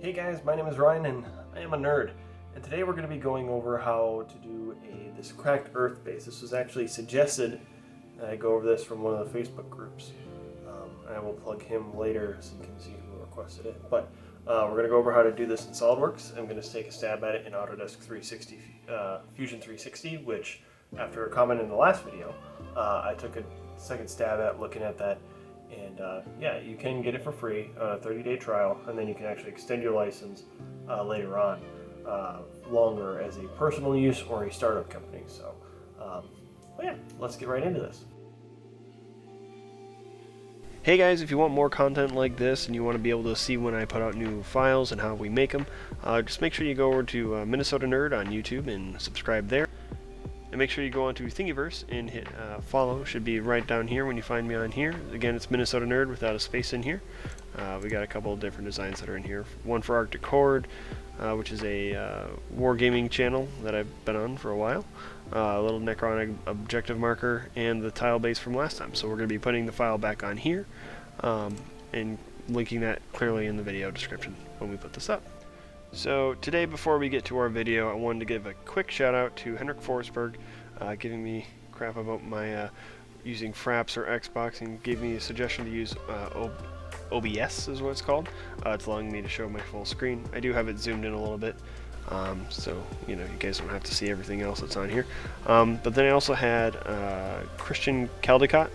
Hey guys, my name is Ryan and I am a nerd. And today we're going to be going over how to do this cracked earth base. This was actually suggested that I go over this from one of the Facebook groups. I will plug him later so you can see who requested it. But we're going to go over how to do this in SolidWorks. I'm going to take a stab at it in Autodesk 360, Fusion 360, which after a comment in the last video, I took a second stab at looking at that. And yeah, you can get it for free on a 30-day trial, and then you can actually extend your license later on, longer as a personal use or a startup company. So, but yeah, let's get right into this. Hey guys, if you want more content like this and you want to be able to see when I put out new files and how we make them, just make sure you go over to Minnesota Nerd on YouTube and subscribe there. And make sure you go onto Thingiverse and hit follow. Should be right down here when you find me on here. Again, it's Minnesota Nerd without a space in here. We got a couple of different designs that are in here. One for Arctic Horde, which is a wargaming channel that I've been on for a while. A little Necron objective marker, and the tile base from last time. So we're going to be putting the file back on here and linking that clearly in the video description when we put this up. So today, before we get to our video, I wanted to give a quick shout out to Henrik Forsberg, giving me crap about my using Fraps or Xbox, and gave me a suggestion to use OBS is what it's called. It's allowing me to show my full screen. I do have it zoomed in a little bit, so you know, you guys don't have to see everything else that's on here. But then I also had Christian Caldecott.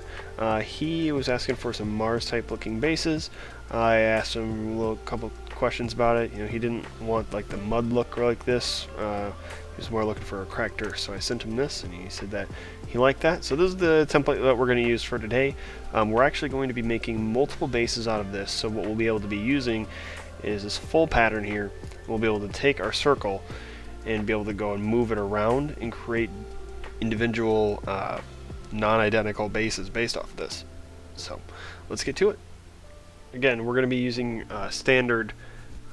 He was asking for some Mars type looking bases. I asked him a couple questions about it. You know, he didn't want like the mud look like this. He was more looking for a cracked earth, so I sent him this, and he said that he liked that. So this is the template that we're going to use for today. We're actually going to be making multiple bases out of this. So what we'll be able to be using is this full pattern here. We'll be able to take our circle and be able to go and move it around and create individual non-identical bases based off of this. So let's get to it. Again, we're going to be using standard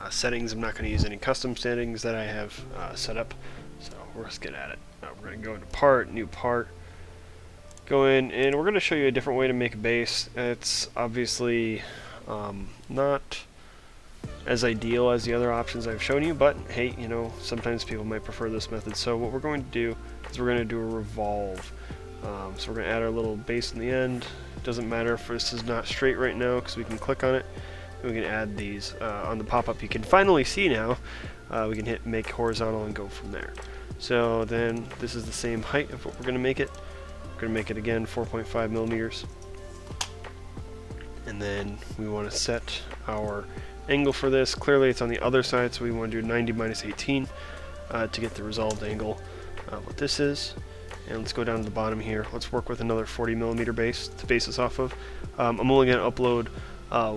settings. I'm not going to use any custom settings that I have set up. So let's get at it. We're going to go into part, new part, go in, and we're going to show you a different way to make a base. It's obviously not as ideal as the other options I've shown you, but hey, you know, sometimes people might prefer this method. So what we're going to do is we're going to do a revolve. So we're going to add our little base in the end. Doesn't matter if this is not straight right now, because we can click on it and we can add these on the pop-up. You can finally see now. We can hit make horizontal and go from there. So then this is the same height of what we're going to make it. We're going to make it again 4.5 millimeters, and then we want to set our angle for this. Clearly it's on the other side, so we want to do 90 minus 18 to get the resolved angle. What this is. And let's go down to the bottom here. Let's work with another 40 millimeter base to base this off of. I'm only going to upload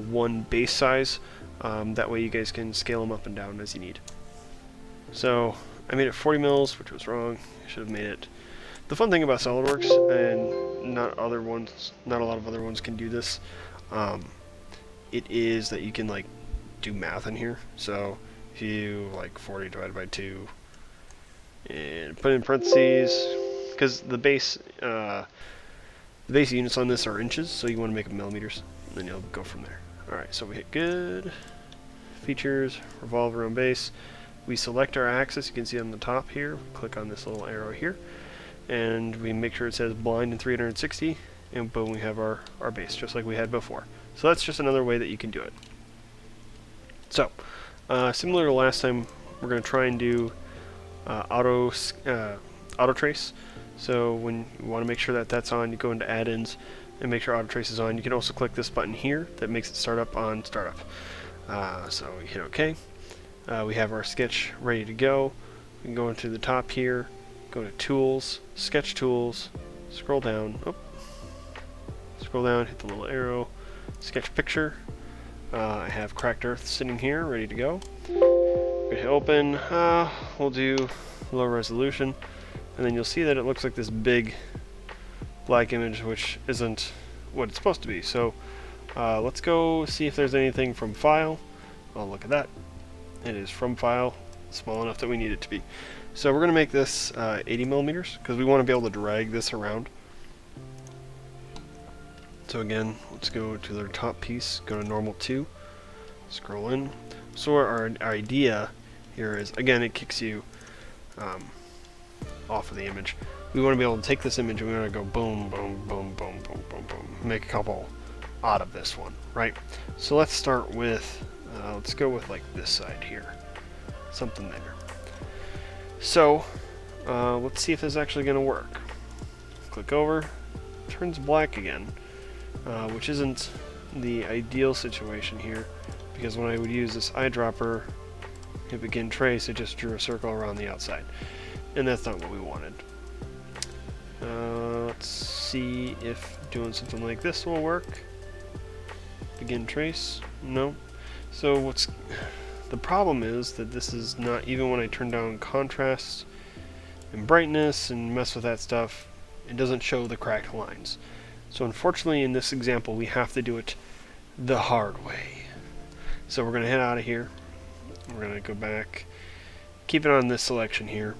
one base size. That way you guys can scale them up and down as you need. So I made it 40 mils, which was wrong. I should have made it. The fun thing about SolidWorks, and not a lot of other ones can do this, it is that you can like do math in here. So if you like 40 divided by 2 and put in parentheses, because the base units on this are inches, so you want to make them millimeters, and then you'll go from there. Alright, so we hit good, features, revolve around base. We select our axis, you can see on the top here, click on this little arrow here, and we make sure it says blind and 360, and boom, we have our base, just like we had before. So that's just another way that you can do it. So, similar to last time, we're going to try and do auto trace. So when you want to make sure that that's on, you go into add-ins and make sure auto trace is on. You can also click this button here that makes it start up on startup. So we hit OK. We have our sketch ready to go. We can go into the top here, go to Tools, Sketch Tools, scroll down, hit the little arrow, Sketch Picture. I have Cracked Earth sitting here ready to go. We hit open. We'll do low resolution. And then you'll see that it looks like this big black image, which isn't what it's supposed to be. So let's go see if there's anything from file. Oh, look at that. It is from file, small enough that we need it to be. So we're going to make this 80 millimeters because we want to be able to drag this around. So again, let's go to the top piece, go to normal 2, scroll in. So our idea here is, again, it kicks you off of the image. We want to be able to take this image and we want to go boom, boom, boom, boom, boom, boom, boom, make a couple out of this one, right? So let's start with, let's go with like this side here, something there. So let's see if this is actually going to work. Click over, turns black again, which isn't the ideal situation here, because when I would use this eyedropper, hit begin trace, it just drew a circle around the outside, and that's not what we wanted. Let's see if doing something like this will work. Begin trace, no. So what's the problem is that this is not, even when I turn down contrast and brightness and mess with that stuff, it doesn't show the cracked lines. So unfortunately in this example we have to do it the hard way. So we're going to head out of here. We're going to go back, keep it on this selection here,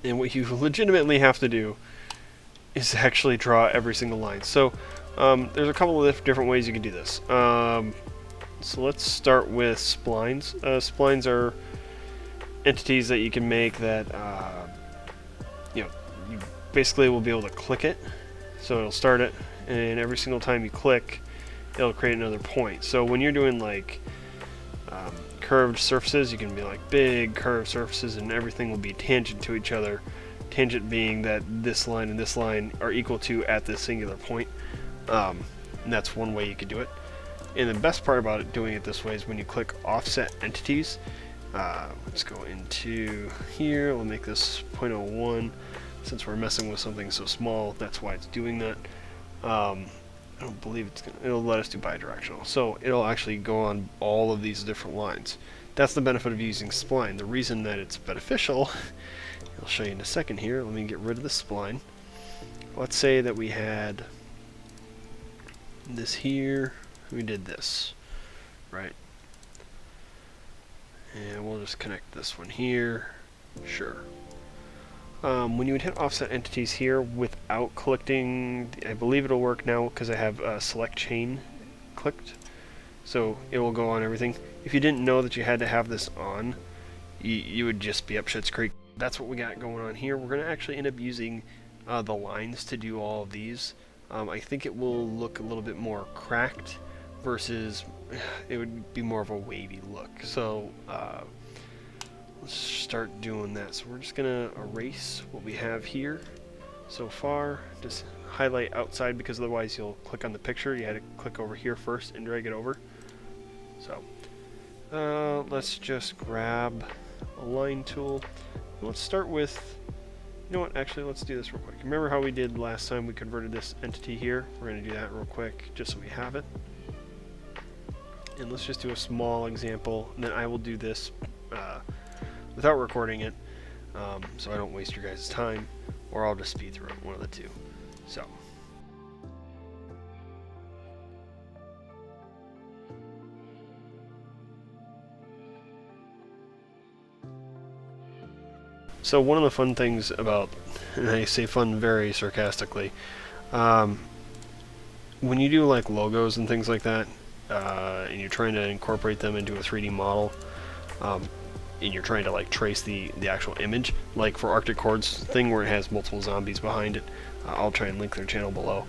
and what you legitimately have to do is actually draw every single line. So there's a couple of different ways you can do this. So let's start with splines. Splines are entities that you can make that you basically will be able to click it. So it'll start it, and every single time you click, it'll create another point. So when you're doing like curved surfaces, you can be like big curved surfaces, and everything will be tangent to each other. Tangent being that this line and this line are equal to at this singular point. And that's one way you could do it. And the best part about doing it this way is when you click offset entities. Let's go into here. We'll make this 0.01. Since we're messing with something so small, that's why it's doing that. I don't believe it'll let us do bidirectional. So it'll actually go on all of these different lines. That's the benefit of using spline. The reason that it's beneficial, I'll show you in a second here. Let me get rid of the spline. Let's say that we had this here. We did this, right? And we'll just connect this one here. Sure. When you would hit offset entities here without collecting, I believe it'll work now because I have select chain clicked, so it will go on everything. If you didn't know that you had to have this on, you would just be up shit's creek. That's what we got going on here. We're going to actually end up using the lines to do all of these. I think it will look a little bit more cracked versus it would be more of a wavy look. So let's start doing that. So we're just gonna erase what we have here so far. Just highlight outside, because otherwise you'll click on the picture. You had to click over here first and drag it over. So let's just grab a line tool. Let's start with, you know what, actually let's do this real quick. Remember how we did last time? We converted this entity here. We're gonna do that real quick just so we have it. And let's just do a small example, and then I will do this without recording it, so I don't waste your guys' time, or I'll just speed through it, one of the two. So one of the fun things about, and I say fun very sarcastically, when you do like logos and things like that, and you're trying to incorporate them into a 3D model, and you're trying to like trace the actual image, like for Arctic Chord's thing where it has multiple zombies behind it, I'll try and link their channel below.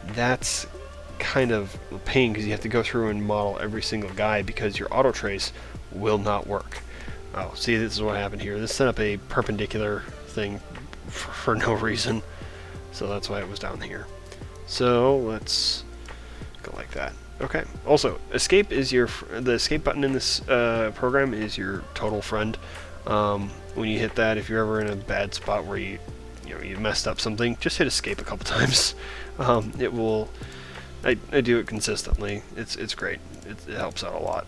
That's kind of a pain because you have to go through and model every single guy because your auto trace will not work. Oh, see, this is what happened here. This set up a perpendicular thing for no reason, so that's why it was down here. So let's go like that. Okay. Also, escape is the escape button in this program is your total friend. When you hit that, if you're ever in a bad spot where you messed up something, just hit escape a couple times. It will. I do it consistently. It's great. It helps out a lot.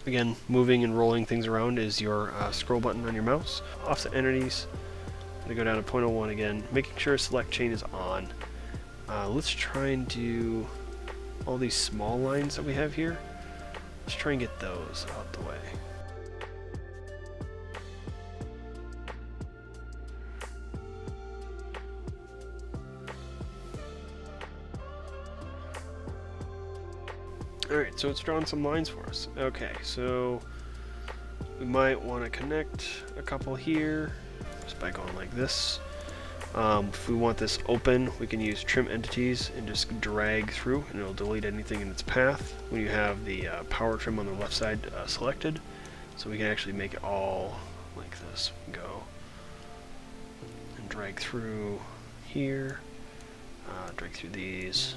Again, moving and rolling things around is your scroll button on your mouse. Offset entities. I'm going to go down to 0.01 again, making sure select chain is on. Let's try and do all these small lines that we have here. Let's try and get those out the way. Alright, so it's drawn some lines for us. Okay, so we might want to connect a couple here just by going like this. If we want this open, we can use trim entities and just drag through, and it'll delete anything in its path when you have the power trim on the left side selected. So we can actually make it all like this. Go and drag through here, drag through these,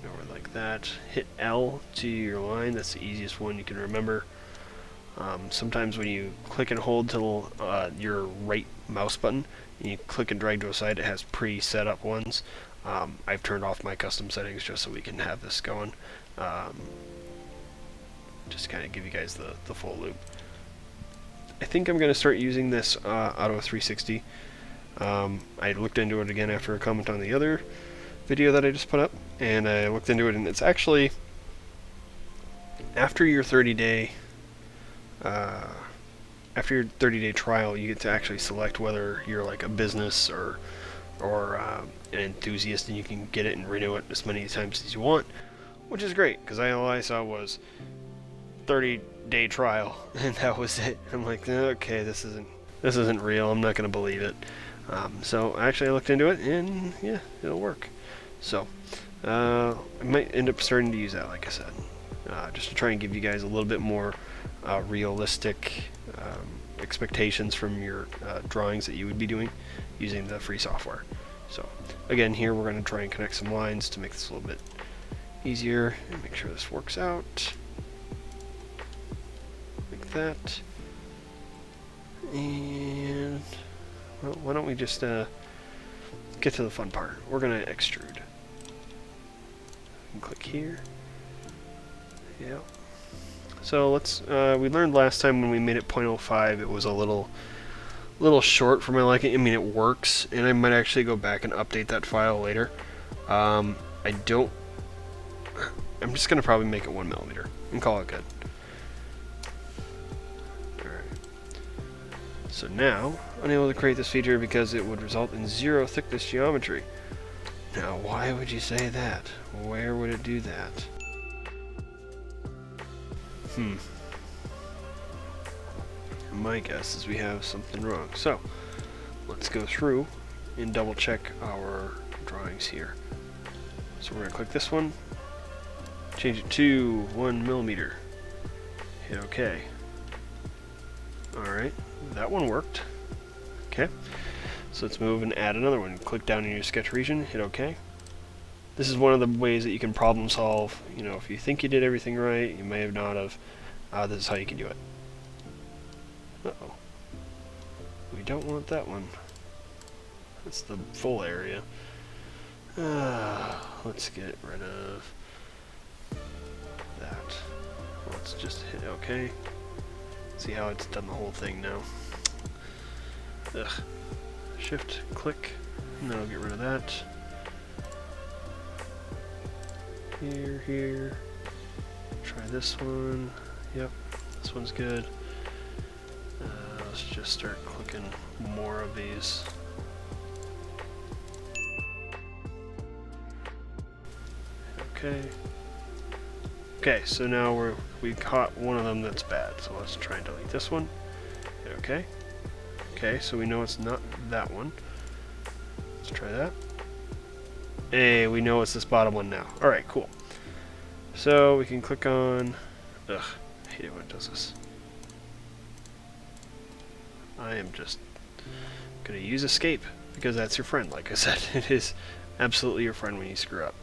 over like that. Hit L to your line. That's the easiest one you can remember. Sometimes when you click and hold till your right mouse button and you click and drag to a side, it has pre-set up ones. I've turned off my custom settings just so we can have this going. Just kind of give you guys the full loop. I think I'm going to start using this Auto 360. I looked into it again after a comment on the other video that I just put up, and I looked into it, and it's actually after your 30-day trial, you get to actually select whether you're like a business or an enthusiast, and you can get it and renew it as many times as you want, which is great because all I saw was 30-day trial, and that was it. I'm like, okay, this isn't real. I'm not going to believe it. So actually I looked into it, and yeah, it'll work. So I might end up starting to use that, like I said, just to try and give you guys a little bit more realistic expectations from your drawings that you would be doing using the free software. So again, here we're going to try and connect some lines to make this a little bit easier and make sure this works out like that. And well, why don't we just get to the fun part. We're going to extrude. And click here. Yep. So let's. We learned last time when we made it 0.05, it was a little short for my liking. I mean, it works, and I might actually go back and update that file later. I'm just gonna probably make it 1mm and call it good. Alright. So now, unable to create this feature because it would result in 0 thickness geometry. Now, why would you say that? Where would it do that? My guess is we have something wrong. So, let's go through and double check our drawings here. So we're going to click this one, change it to 1mm, hit OK. Alright, that one worked. Okay, so let's move and add another one. Click down in your sketch region, hit OK. This is one of the ways that you can problem solve. You know, if you think you did everything right, you may have not have. This is how you can do it. Uh-oh. We don't want that one. That's the full area. Let's get rid of that. Let's just hit OK. See how it's done the whole thing now. Ugh. Shift, click, and then I'll get rid of that. Here. Try this one. Yep, this one's good. Let's just start clicking more of these. Okay. Okay, so now we caught one of them that's bad. So let's try and delete this one. Hit OK. Okay, so we know it's not that one. Let's try that. Hey, we know it's this bottom one now. Alright, cool. So we can click on... Ugh, I hate it when it does this. I am just going to use escape, because that's your friend, like I said. It is absolutely your friend when you screw up.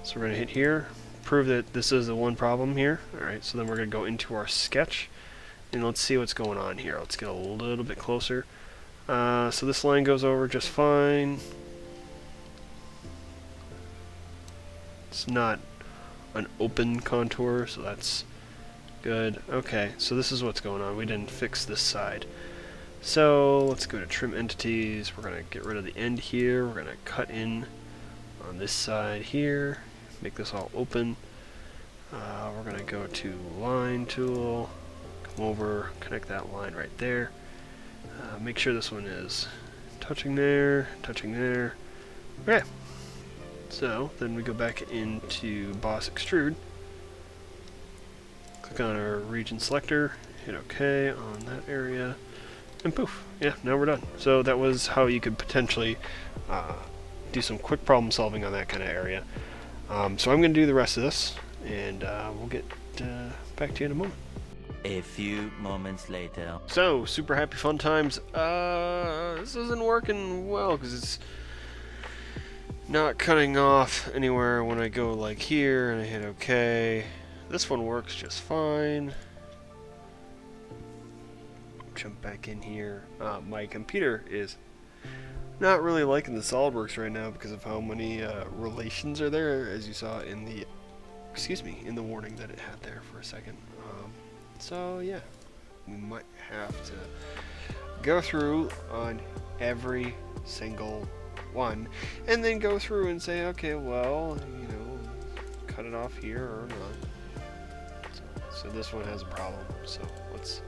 So we're going to hit here, prove that this is the one problem here. Alright, so then we're going to go into our sketch, and let's see what's going on here. Let's get a little bit closer. So this line goes over just fine. It's not an open contour, so that's good. Okay, so this is what's going on. We didn't fix this side. So let's go to trim entities. We're going to get rid of the end here. We're going to cut in on this side here. Make this all open. We're going to go to line tool, come over, connect that line right there. Make sure this one is touching there, touching there. Okay. So then we go back into Boss Extrude. Click on our region selector, hit OK on that area, and poof. Yeah, now we're done. So that was how you could potentially do some quick problem solving on that kind of area. So I'm going to do the rest of this, and we'll get back to you in a moment. A few moments later. So, super happy fun times. This isn't working well because it's not cutting off anywhere when I go like here and I hit OK. This one works just fine. Jump back in here. My computer is not really liking the SolidWorks right now because of how many relations are there, as you saw in the, in the warning that it had there for a second. So yeah, we might have to go through on every single one and then go through and say, okay, well, you know, cut it off here or not. So this one has a problem, so let's,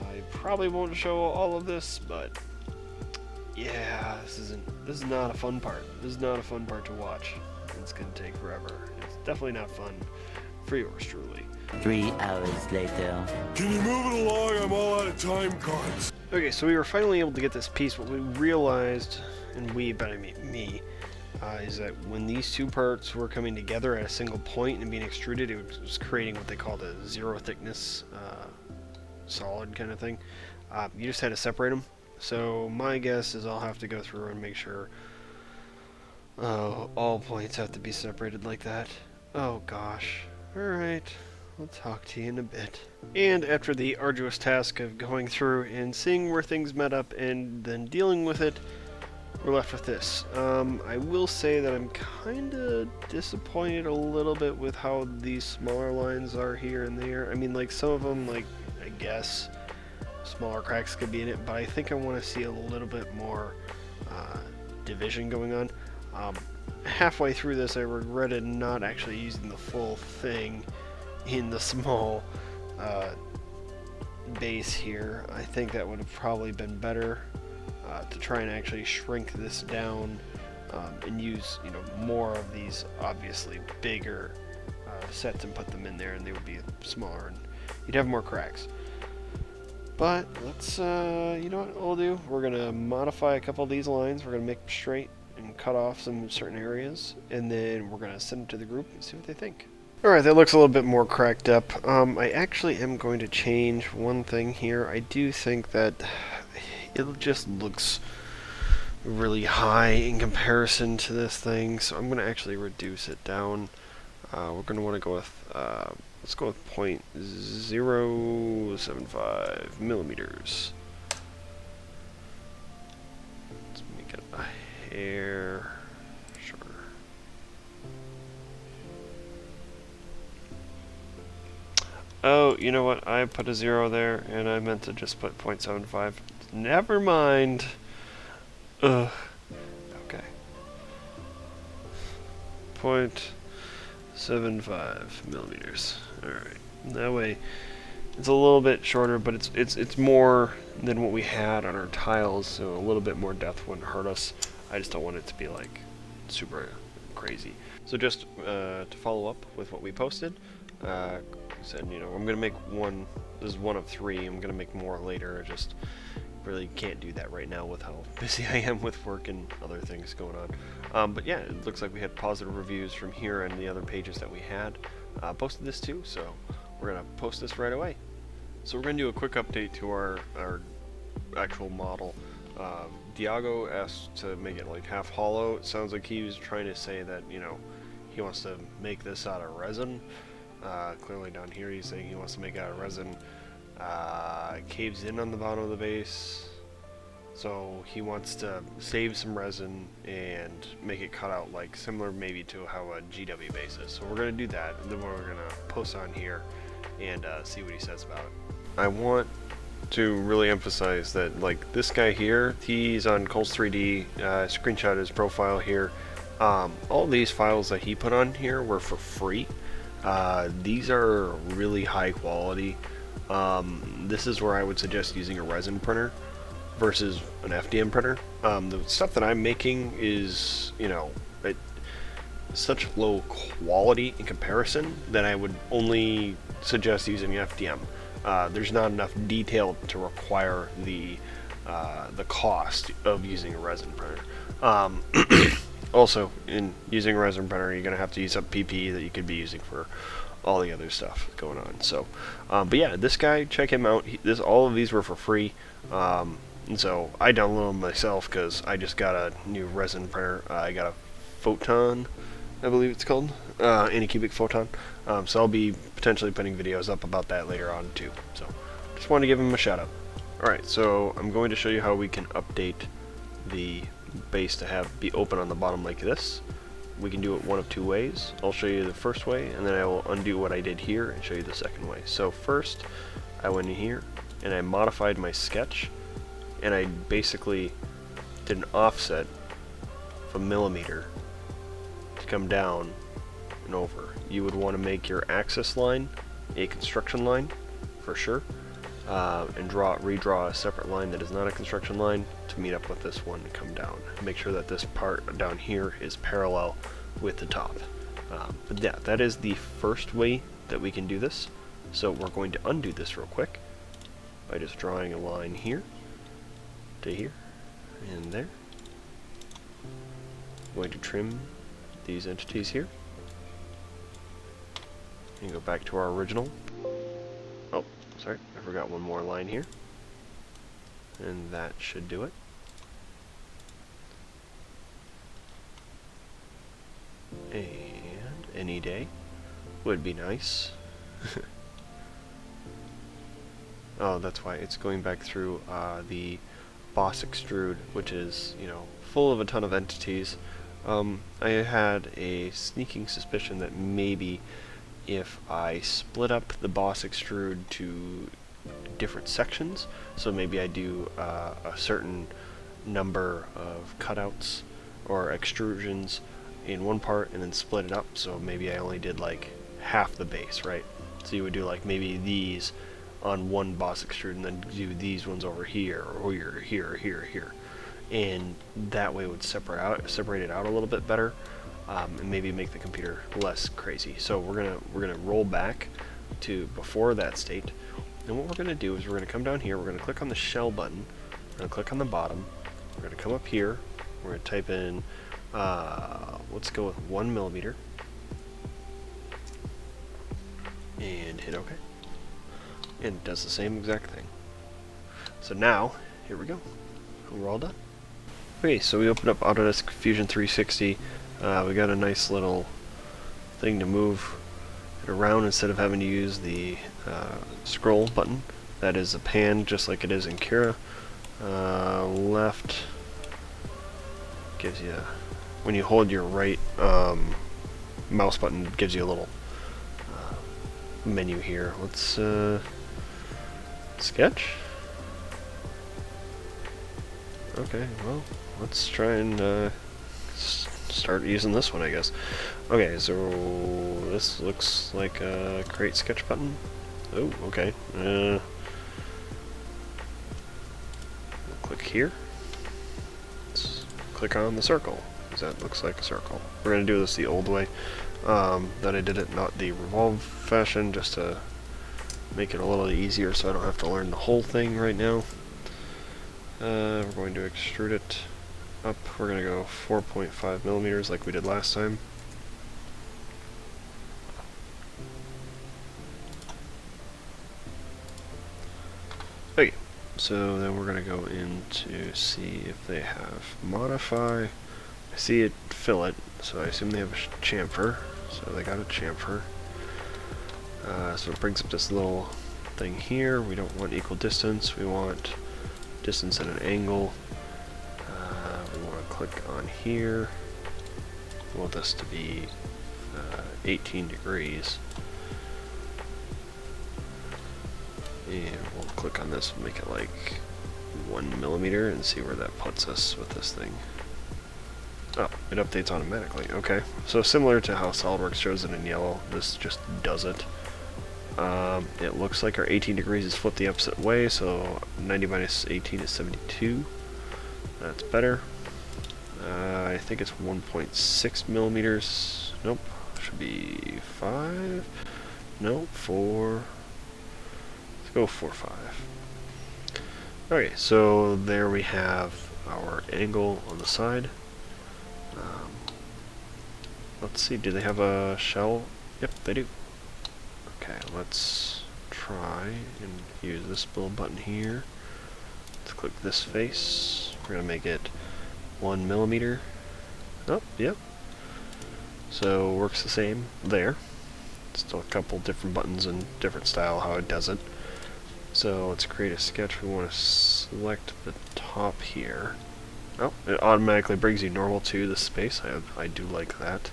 I probably won't show all of this, but yeah, this is not a fun part. This is not a fun part to watch. It's gonna take forever. It's definitely not fun for yours truly. 3 hours later. Can you move it along? I'm all out of time cards. Okay, so we were finally able to get this piece. What we realized, and but I mean me, is that when these two parts were coming together at a single point and being extruded, it was creating what they called a zero thickness solid kind of thing. You just had to separate them. So my guess is I'll have to go through and make sure all points have to be separated like that. Oh gosh. Alright, I'll talk to you in a bit. And after the arduous task of going through and seeing where things met up and then dealing with it, we're left with this. I will say that I'm kinda disappointed a little bit with how these smaller lines are here and there. I mean, like, some of them, like, I guess smaller cracks could be in it, but I think I want to see a little bit more division going on. Halfway through this, I regretted not actually using the full thing in the small base here. I think that would have probably been better to try and actually shrink this down and use, you know, more of these obviously bigger sets and put them in there, and they would be smaller and you'd have more cracks. But let's, you know what we'll do? We're gonna modify a couple of these lines. We're gonna make them straight and cut off some certain areas, and then we're gonna send them to the group and see what they think. Alright, that looks a little bit more cracked up. I actually am going to change one thing here. I do think that it just looks really high in comparison to this thing, so I'm going to actually reduce it down. We're going to want to go with, let's go with 0.075 millimeters. Let's make it a hair shorter. Oh, you know what? I put a 0 there, and I meant to just put 0.75. Never mind. Ugh. Okay. 0.75 millimeters. Alright. That way, it's a little bit shorter, but it's more than what we had on our tiles, so a little bit more depth wouldn't hurt us. I just don't want it to be, like, super crazy. So just to follow up with what we posted, said, you know, I'm going to make one, this is one of 3, I'm going to make more later. I just really can't do that right now with how busy I am with work and other things going on. But yeah, it looks like we had positive reviews from here and the other pages that we had. Posted this too, so we're going to post this right away. So we're going to do a quick update to our actual model. Diago asked to make it like half hollow. It sounds like he was trying to say that, you know, he wants to make this out of resin. Clearly down here he's saying he wants to make it out of resin. It caves in on the bottom of the base, so he wants to save some resin and make it cut out like similar maybe to how a GW base is. So we're going to do that, and then we're going to post on here and see what he says about it. I want to really emphasize that, like, this guy here, he's on Coles 3D, screenshot his profile here. All these files that he put on here were for free. These are really high quality. This is where I would suggest using a resin printer versus an FDM printer. The stuff that I'm making is, you know, such low quality in comparison that I would only suggest using FDM. There's not enough detail to require the cost of using a resin printer. Also, in using a resin printer, you're going to have to use up PP that you could be using for all the other stuff going on. So, but yeah, this guy, check him out. All of these were for free. And so I downloaded them myself because I just got a new resin printer. I got a Photon, I believe it's called, Anycubic Photon. So I'll be potentially putting videos up about that later on too. So just wanted to give him a shout out. Alright, so I'm going to show you how we can update the base to be open on the bottom like this. We can do it one of two ways. I'll show you the first way, and then I will undo what I did here and show you the second way. So first, I went in here and I modified my sketch, and I basically did an offset of 1 millimeter to come down and over. You would want to make your axis line a construction line for sure, and redraw a separate line that is not a construction line to meet up with this one and come down. Make sure that this part down here is parallel with the top. But yeah, that is the first way that we can do this. So we're going to undo this real quick by just drawing a line here to here and there. I'm going to trim these entities here and go back to our original. Oh, sorry, I forgot one more line here, and that should do it. And any day would be nice. Oh, that's why it's going back through the Boss Extrude, which is, you know, full of a ton of entities. I had a sneaking suspicion that maybe if I split up the Boss Extrude to different sections, so maybe I do a certain number of cutouts or extrusions in one part and then split it up, so maybe I only did like half the base, right? So you would do like maybe these on one Boss Extrude and then do these ones over here, or here, and that way it would separate it out a little bit better, and maybe make the computer less crazy. So we're gonna roll back to before that state, and what we're gonna do is we're gonna come down here, we're gonna click on the shell button, we're gonna click on the bottom, we're gonna come up here, we're gonna type in let's go with 1 millimeter and hit OK, and it does the same exact thing. So now here we go, we're all done. Okay, so we opened up Autodesk Fusion 360. We got a nice little thing to move it around instead of having to use the scroll button. That is a pan, just like it is in Cura. Left gives you, when you hold your right mouse button, it gives you a little menu here. Let's sketch. Okay, well, let's try and start using this one, I guess. Okay, so this looks like a create sketch button. Oh, okay. We'll click here. Let's click on the circle, because that looks like a circle. We're going to do this the old way that I did it, not the revolve fashion, just to make it a little easier so I don't have to learn the whole thing right now. We're going to extrude it up. We're going to go 4.5 millimeters like we did last time. Okay, so then we're going to go into see if they have modify. I see it fillet, so I assume they have a chamfer. So they got a chamfer. So it brings up this little thing here. We don't want equal distance. We want distance at an angle. We want to click on here. We want this to be 18 degrees. And we'll click on this and make it like 1 millimeter and see where that puts us with this thing. Oh, It updates automatically. Okay, so similar to how SolidWorks shows it in yellow, this just does it. It looks like our 18 degrees is flipped the opposite way, so 90 minus 18 is 72. That's better. I think it's 1.6 millimeters. Nope, should be 5. Nope, 4. Let's go 4.5. Okay, so there we have our angle on the side. Let's see, do they have a shell? Yep, they do. Okay, let's try and use this little button here. Let's click this face. We're gonna make it 1 millimeter. Oh, yep. So works the same there. Still a couple different buttons and different style how it does it. So let's create a sketch. We want to select the top here. Oh, it automatically brings you normal to the space. I do like that.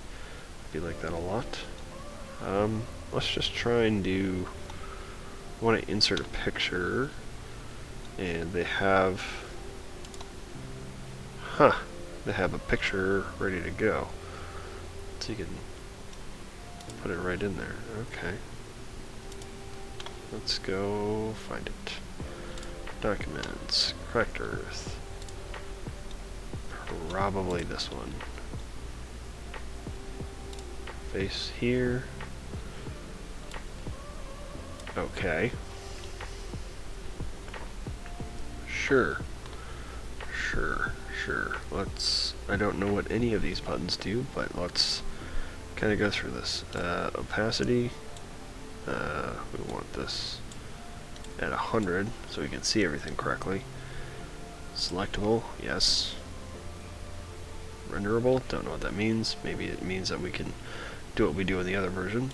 I do like that a lot. Let's just try and do... I want to insert a picture. And they have... They have a picture ready to go. So you can put it right in there. Okay. Let's go find it. Documents. Cracked Earth. Probably this one. Face here. Okay. Sure. Let's... I don't know what any of these buttons do, but let's kind of go through this. Opacity. We want this at 100 so we can see everything correctly. Selectable, yes. Renderable, don't know what that means. Maybe it means that we can do what we do in the other version.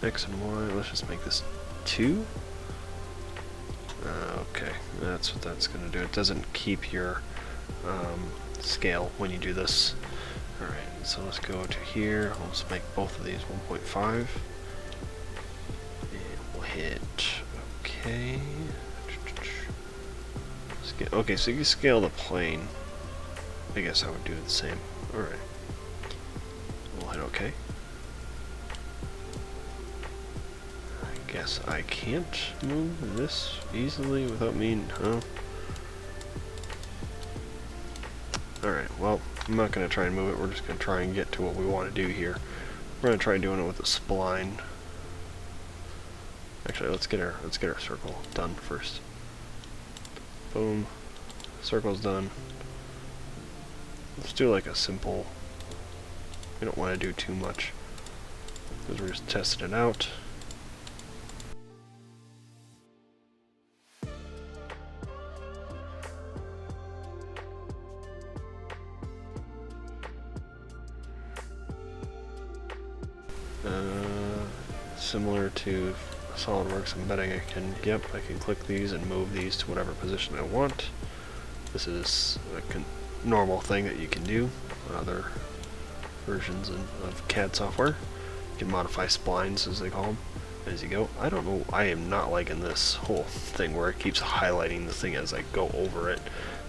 X and Y, let's just make this 2. Okay, that's what that's going to do. It doesn't keep your scale when you do this. Alright, so let's go to here. Let's make both of these 1.5. And we'll hit OK. Okay, so you can scale the plane. I guess I would do the same. Alright. We'll hit OK. I guess I can't move this easily without me, huh? Alright, well, I'm not going to try and move it. We're just going to try and get to what we want to do here. We're going to try doing it with a spline. Actually, let's get our circle done first. Boom. Circle's done. Let's do like a simple... We don't want to do too much, because we're just testing it out. Similar to SolidWorks, I'm betting I can click these and move these to whatever position I want. This is a normal thing that you can do on other versions of CAD software. You can modify splines, as they call them, as you go. I don't know, I am not liking this whole thing where it keeps highlighting the thing as I go over it,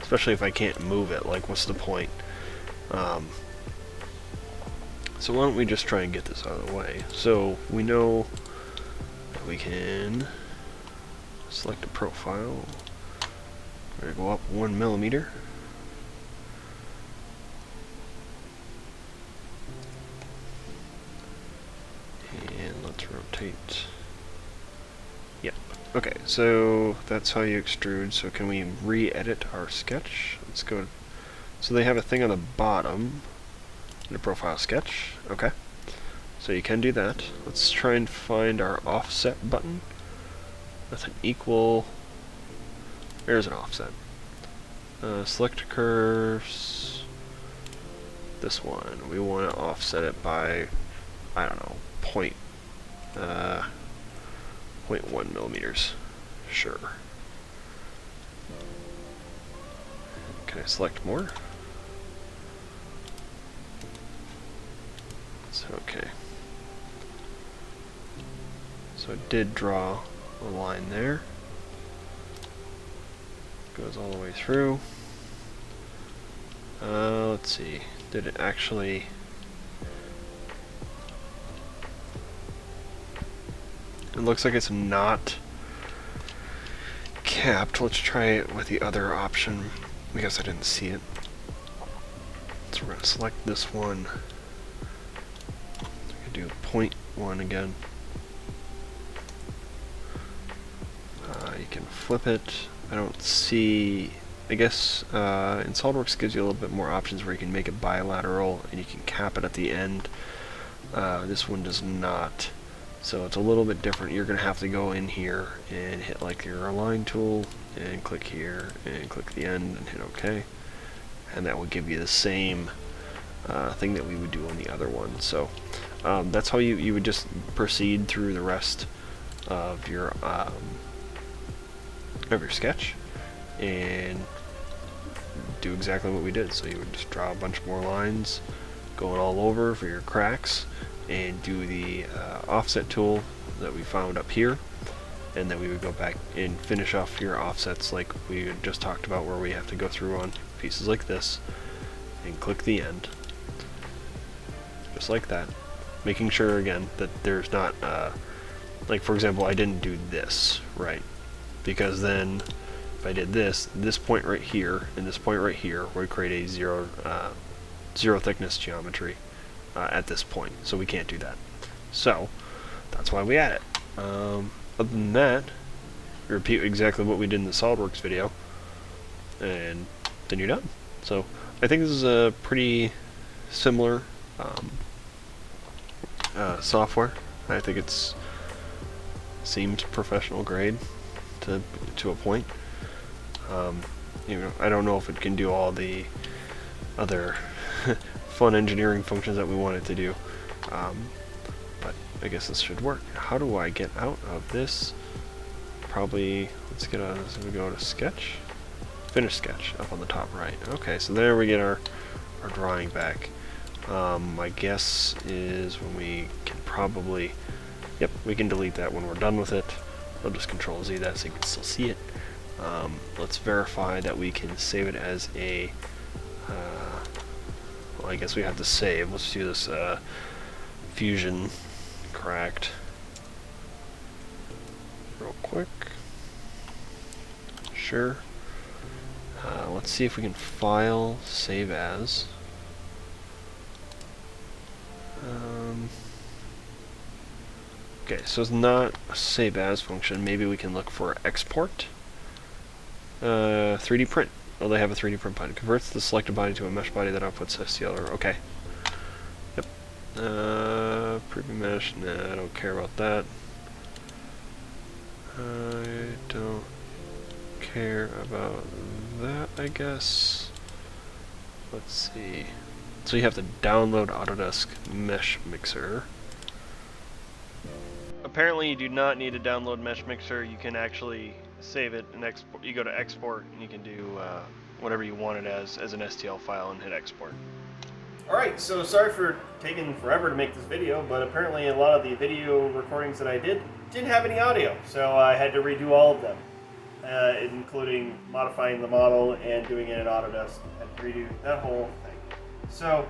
especially if I can't move it. Like, what's the point? So why don't we just try and get this out of the way. So we know that we can select a profile. We're going to go up 1 millimeter. And let's rotate. Yep. Okay, so that's how you extrude. So can we re-edit our sketch? Let's go. So they have a thing on the bottom. The profile sketch. Okay. So you can do that. Let's try and find our offset button with an equal... There's an offset. Select curves. This one. We want to offset it by, I don't know, 0.1 millimeters. Sure. Can I select more? Okay. So it did draw a line there. Goes all the way through. Let's see. Did it actually... It looks like it's not capped. Let's try it with the other option because I didn't see it. So we're going to select this one. I can do 0.1 again. You can flip it. I don't see... I guess in SOLIDWORKS gives you a little bit more options where you can make it bilateral and you can cap it at the end. This one does not. So it's a little bit different. You're going to have to go in here and hit like your align tool and click here and click the end and hit OK. And that will give you the same thing that we would do on the other one. So that's how you would just proceed through the rest of your sketch and do exactly what we did. So you would just draw a bunch more lines going all over for your cracks and do the offset tool that we found up here, and then we would go back and finish off your offsets like we had just talked about, where we have to go through on pieces like this and click the end just like that, making sure again that there's not like for example I didn't do this right, because then if I did this point right here and this point right here would create a zero thickness geometry at this point, so we can't do that. So that's why we add it. Other than that, repeat exactly what we did in the SOLIDWORKS video, and then you're done. So I think this is a pretty similar software. I think it's seems professional grade to a point. You know, I don't know if it can do all the other fun engineering functions that we want it to do, but I guess this should work. How do I get out of this? Probably let's get a. So we go to sketch, finish sketch up on the top right. Okay, so there we get our drawing back. My guess is when we can probably, yep, we can delete that when we're done with it. I'll just Control Z that so you can still see it. Let's verify that we can save it as a, well, I guess we have to save. Let's do this fusion cracked real quick. Sure. Let's see if we can file, save as. Okay, so it's not a save as function. Maybe we can look for export. 3D print. Oh, they have a 3D print button. Converts the selected body to a mesh body that outputs STL. Okay. Yep. Preview mesh. Nah, I don't care about that. I don't care about that, I guess. Let's see. So you have to download Autodesk Mesh Mixer. Apparently you do not need to download Mesh Mixer. You can actually save it and export. You go to export and you can do whatever you want it as an STL file and hit export. Alright, so sorry for taking forever to make this video, but apparently a lot of the video recordings that I did didn't have any audio, so I had to redo all of them, including modifying the model and doing it in Autodesk. I had to redo that whole thing. So,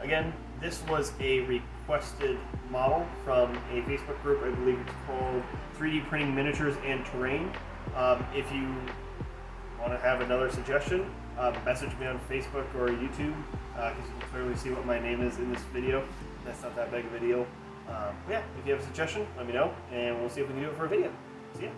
again, this was a requested model from a Facebook group. I believe it's called 3D Printing Miniatures and Terrain. If you want to have another suggestion, message me on Facebook or YouTube, because you can clearly see what my name is in this video. That's not that big of a deal. Yeah, if you have a suggestion, let me know, and we'll see if we can do it for a video. See ya.